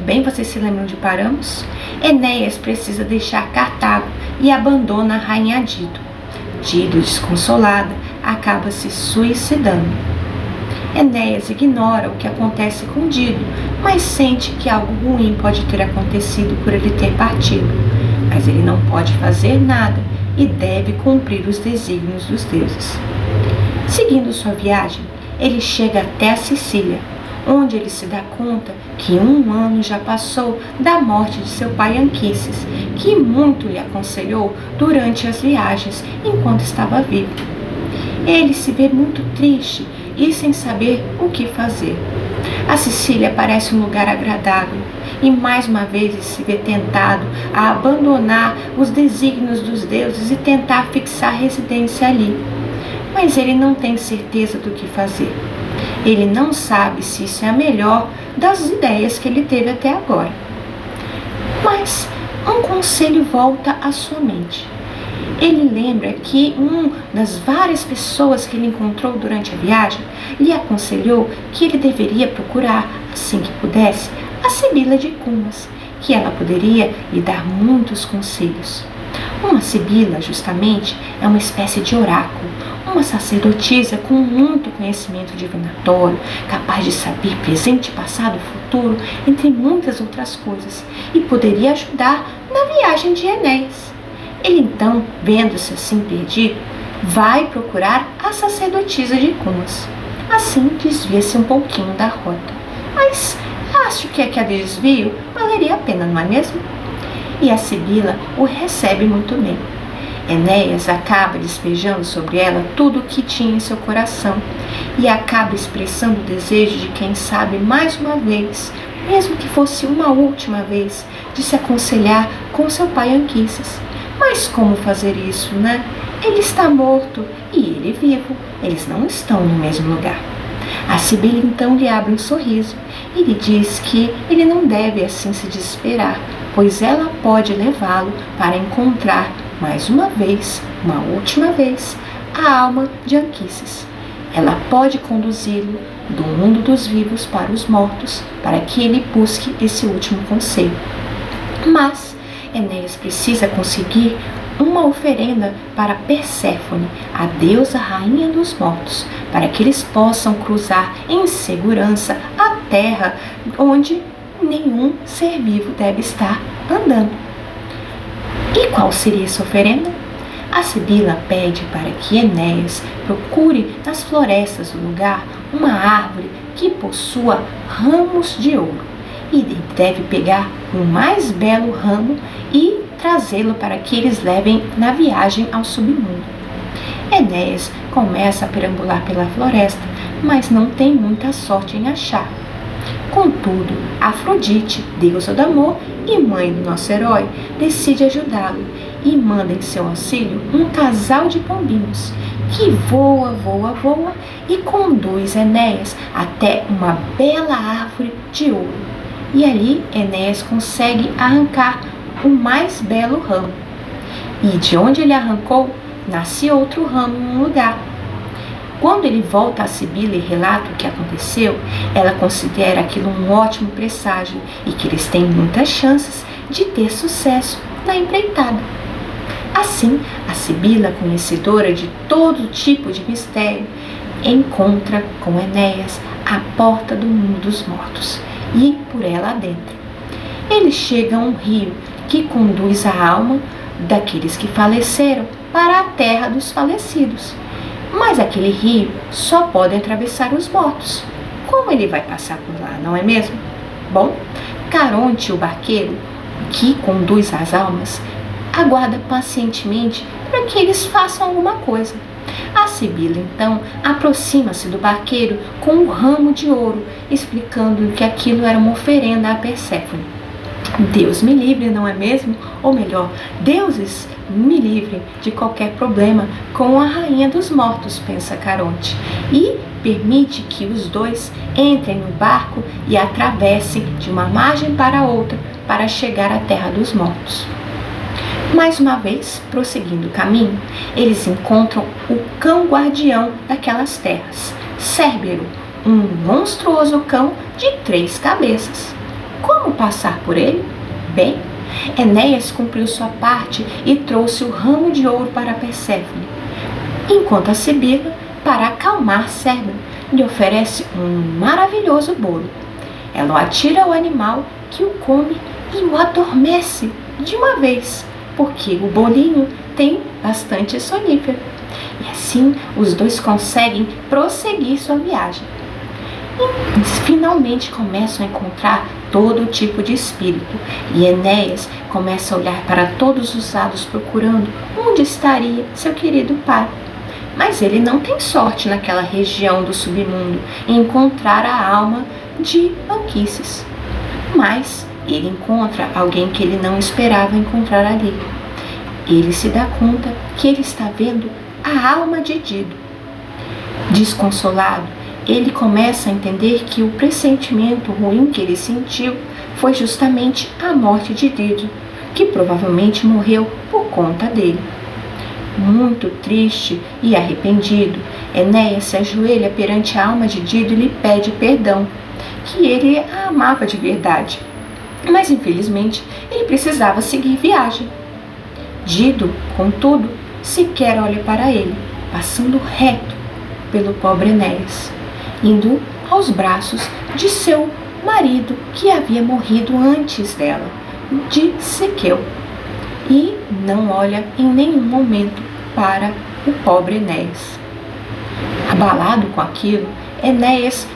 bem? Vocês se lembram onde paramos? Enéas precisa deixar Cartago e abandona a rainha Dido. Dido, desconsolada, acaba se suicidando. Enéas ignora o que acontece com Dido, mas sente que algo ruim pode ter acontecido por ele ter partido. Mas ele não pode fazer nada e deve cumprir os desígnios dos deuses. Seguindo sua viagem, ele chega até a Sicília, onde ele se dá conta que 1 ano já passou da morte de seu pai Anquises, que muito lhe aconselhou durante as viagens enquanto estava vivo. Ele se vê muito triste e sem saber o que fazer. A Sicília parece um lugar agradável e mais uma vez ele se vê tentado a abandonar os desígnios dos deuses e tentar fixar residência ali. Mas ele não tem certeza do que fazer. Ele não sabe se isso é a melhor das ideias que ele teve até agora. Mas um conselho volta à sua mente. Ele lembra que das várias pessoas que ele encontrou durante a viagem lhe aconselhou que ele deveria procurar, assim que pudesse, a Sibila de Cumas, que ela poderia lhe dar muitos conselhos. Uma Sibila, justamente, é uma espécie de oráculo, uma sacerdotisa com muito conhecimento divinatório, capaz de saber presente, passado e futuro, entre muitas outras coisas, e poderia ajudar na viagem de Enéas. Ele então, vendo-se assim perdido, vai procurar a sacerdotisa de Cumas. Assim desvia-se um pouquinho da rota. Mas acho que aquele desvio valeria a pena, não é mesmo? E a Sibila o recebe muito bem. Enéas acaba despejando sobre ela tudo o que tinha em seu coração e acaba expressando o desejo de, quem sabe, mais uma vez, mesmo que fosse uma última vez, de se aconselhar com seu pai Anquises. Mas como fazer isso, né? Ele está morto e ele vivo. Eles não estão no mesmo lugar. A Sibila então lhe abre um sorriso e lhe diz que ele não deve assim se desesperar, pois ela pode levá-lo para encontrar mais uma vez, uma última vez, a alma de Anquises. Ela pode conduzi-lo do mundo dos vivos para os mortos, para que ele busque esse último conselho. Mas Enéas precisa conseguir uma oferenda para Perséfone, a deusa rainha dos mortos, para que eles possam cruzar em segurança a terra onde nenhum ser vivo deve estar andando. E qual seria essa oferenda? A Sibila pede para que Enéas procure nas florestas do lugar uma árvore que possua ramos de ouro. E ele deve pegar o mais belo ramo e trazê-lo para que eles levem na viagem ao submundo. Enéas começa a perambular pela floresta, mas não tem muita sorte em achar. Contudo, Afrodite, deusa do amor e mãe do nosso herói, decide ajudá-lo e manda em seu auxílio um casal de pombinhos que voa e conduz Enéas até uma bela árvore de ouro. E ali Enéas consegue arrancar o mais belo ramo. E de onde ele arrancou, nasce outro ramo em um lugar. Quando ele volta a Sibila e relata o que aconteceu, ela considera aquilo um ótimo presságio e que eles têm muitas chances de ter sucesso na empreitada. Assim, a Sibila, conhecedora de todo tipo de mistério, encontra com Enéas à porta do mundo dos mortos e por ela adentro. Eles chegam a um rio que conduz a alma daqueles que faleceram para a terra dos falecidos. Mas aquele rio só pode atravessar os mortos. Como ele vai passar por lá, não é mesmo? Bom, Caronte, o barqueiro que conduz as almas, aguarda pacientemente para que eles façam alguma coisa. A Sibila, então, aproxima-se do barqueiro com um ramo de ouro, explicando que aquilo era uma oferenda a Perséfone. Deus me livre, não é mesmo? Ou melhor, deuses me livrem de qualquer problema com a rainha dos mortos, pensa Caronte, e permite que os dois entrem no barco e atravessem de uma margem para a outra para chegar à terra dos mortos. Mais uma vez, prosseguindo o caminho, eles encontram o cão guardião daquelas terras, Cérbero, um monstruoso cão de 3 cabeças. Como passar por ele? Bem, Enéas cumpriu sua parte e trouxe o ramo de ouro para Perséfone, enquanto a Sibila, para acalmar Cérbero, lhe oferece um maravilhoso bolo. Ela o atira ao animal, que o come e o adormece de uma vez, porque o bolinho tem bastante sonífero. E assim os dois conseguem prosseguir sua viagem. E finalmente começam a encontrar todo tipo de espírito, e Enéas começa a olhar para todos os lados procurando onde estaria seu querido pai. Mas ele não tem sorte naquela região do submundo em encontrar a alma de Anquises. Mas ele encontra alguém que ele não esperava encontrar ali. Ele se dá conta que ele está vendo a alma de Dido. Desconsolado, ele começa a entender que o pressentimento ruim que ele sentiu foi justamente a morte de Dido, que provavelmente morreu por conta dele. Muito triste e arrependido, Enéas se ajoelha perante a alma de Dido e lhe pede perdão, que ele a amava de verdade. Mas infelizmente ele precisava seguir viagem. Dido, contudo, sequer olha para ele, passando reto pelo pobre Enéas, indo aos braços de seu marido que havia morrido antes dela, de Siqueu, e não olha em nenhum momento para o pobre Enéas. Abalado com aquilo, Enéas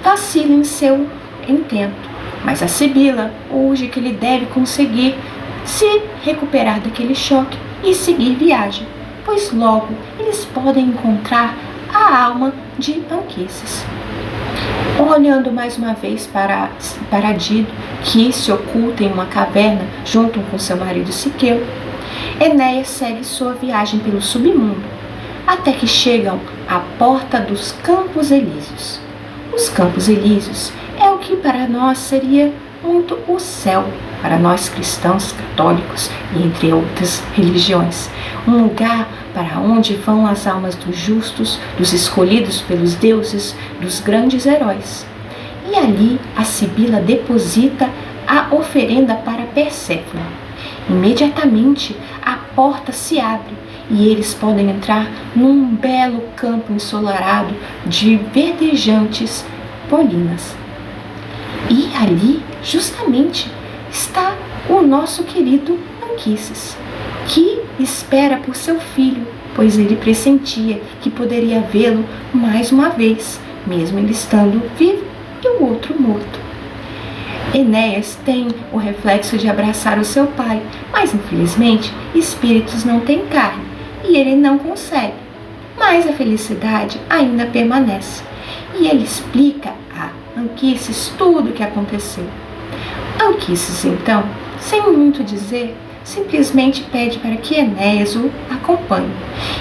vacila em seu intento, mas a Sibila urge que ele deve conseguir se recuperar daquele choque e seguir viagem, pois logo eles podem encontrar a alma de Anquises. Olhando mais uma vez para Dido, que se oculta em uma caverna junto com seu marido Siqueu, Enéas segue sua viagem pelo submundo, até que chegam à porta dos Campos Elíseos. Os Campos Elíseos é o que para nós seria muito o céu, para nós cristãos católicos e entre outras religiões. Um lugar para onde vão as almas dos justos, dos escolhidos pelos deuses, dos grandes heróis. E ali a Sibila deposita a oferenda para Perséfone. Imediatamente a porta se abre e eles podem entrar num belo campo ensolarado de verdejantes colinas. E ali, justamente, está o nosso querido Anquises, que espera por seu filho, pois ele pressentia que poderia vê-lo mais uma vez, mesmo ele estando vivo e o outro morto. Enéas tem o reflexo de abraçar o seu pai, mas infelizmente espíritos não têm carne e ele não consegue. Mas a felicidade ainda permanece e ele explica a Anquises tudo o que aconteceu. Anquises, então, sem muito dizer, simplesmente pede para que Enéas o acompanhe.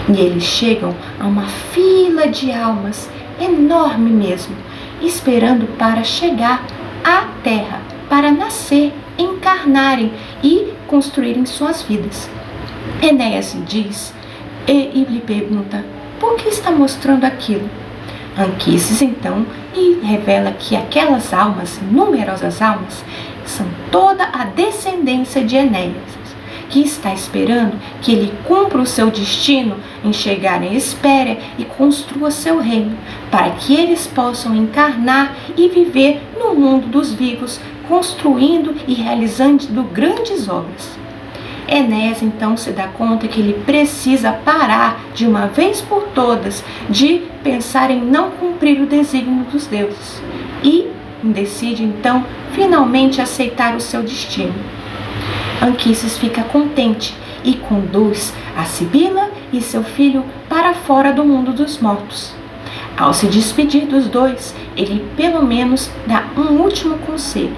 E eles chegam a uma fila de almas, enorme mesmo, esperando para chegar à Terra, para nascer, encarnarem e construírem suas vidas. Enéas diz e lhe pergunta por que está mostrando aquilo. Anquises então lhe revela que aquelas almas, numerosas almas, são toda a descendência de Enéas, que está esperando que ele cumpra o seu destino em chegar em Hespéria e construa seu reino, para que eles possam encarnar e viver no mundo dos vivos, construindo e realizando grandes obras. Enéas então se dá conta que ele precisa parar de uma vez por todas de pensar em não cumprir o desígnio dos deuses e decide então finalmente aceitar o seu destino. Anquises fica contente e conduz a Sibila e seu filho para fora do mundo dos mortos. Ao se despedir dos dois, ele pelo menos dá um último conselho,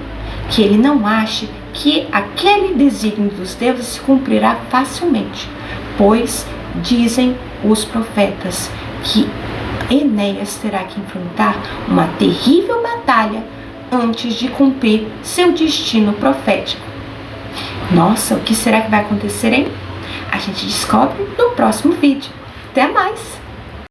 que ele não ache que aquele desígnio dos deuses se cumprirá facilmente, pois dizem os profetas que Enéas terá que enfrentar uma terrível batalha antes de cumprir seu destino profético. Nossa, o que será que vai acontecer, hein? A gente descobre no próximo vídeo. Até mais!